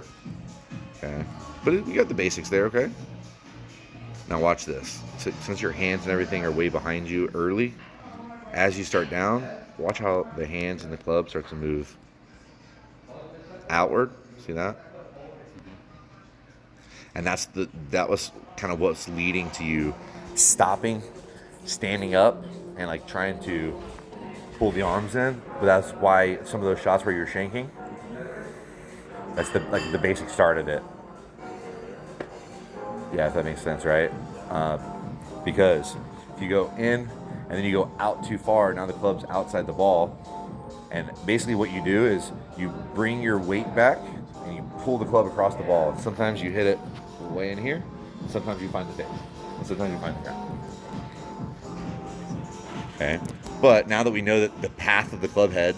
start. Okay, but we got the basics there. Okay. Now watch this. Since your hands and everything are way behind you early, as you start down, watch how the hands and the club start to move outward. See that? And that was kind of what's leading to you stopping, standing up, and like trying to pull the arms in. But that's why some of those shots where you're shanking, that's the basic start of it. Yeah, if that makes sense, right? Because if you go in and then you go out too far, now the club's outside the ball. And basically what you do is you bring your weight back and you pull the club across the ball. And sometimes you hit it way in here, and sometimes you find the face, and sometimes you find the ground. Okay? But now that we know that the path of the club head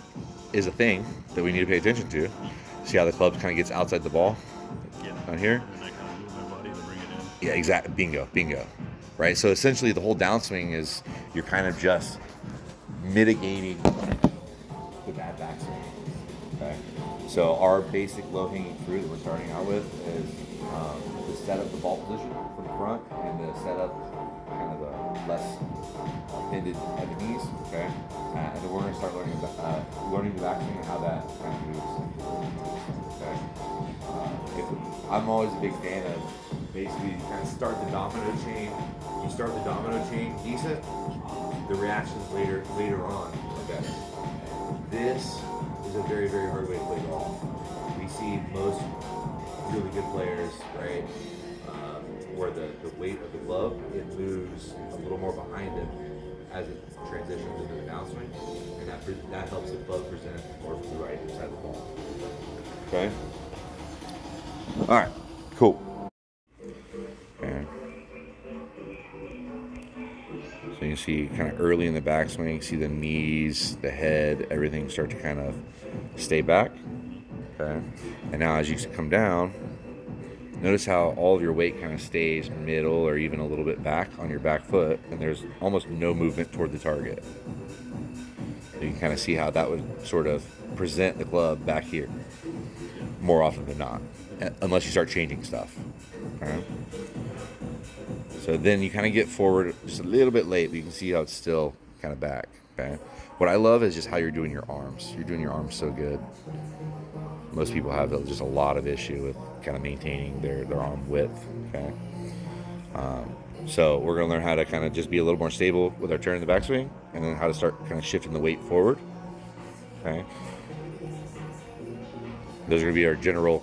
is a thing that we need to pay attention to, see how the club kind of gets outside the ball? Yeah. Down here? And I kind of move my body to bring it in. Yeah, exactly. Bingo. Right? So essentially the whole downswing is you're kind of just mitigating the bad backswing. Okay? So our basic low-hanging fruit that we're starting out with is to set up the ball position from the front and to set up kind of a less bended at the knees. Okay? And then we're going to start learning the backswing and how that kind of moves. Okay? I'm always a big fan of basically you kind of start the domino chain. You start the domino chain decent, the reactions later on are better. This is a very, very hard way to play golf. We see most really good players, right, where the weight of the club, it moves a little more behind it as it transitions into the downswing, and that helps the club present more from the right side of the ball. Okay? All right, cool. Okay. So you can see kind of early in the backswing, see the knees, the head, everything start to kind of stay back. Okay. And now as you come down, notice how all of your weight kind of stays middle or even a little bit back on your back foot, and there's almost no movement toward the target. You can kind of see how that would sort of present the club back here more often than not, unless you start changing stuff. Okay. So then you kind of get forward just a little bit late, but you can see how it's still kind of back. Okay. What I love is just how you're doing your arms. You're doing your arms so good. Most people have just a lot of issue with kind of maintaining their arm width. Okay. So we're going to learn how to kind of just be a little more stable with our turn in the backswing, and then how to start kind of shifting the weight forward. Okay. Those are going to be our general kind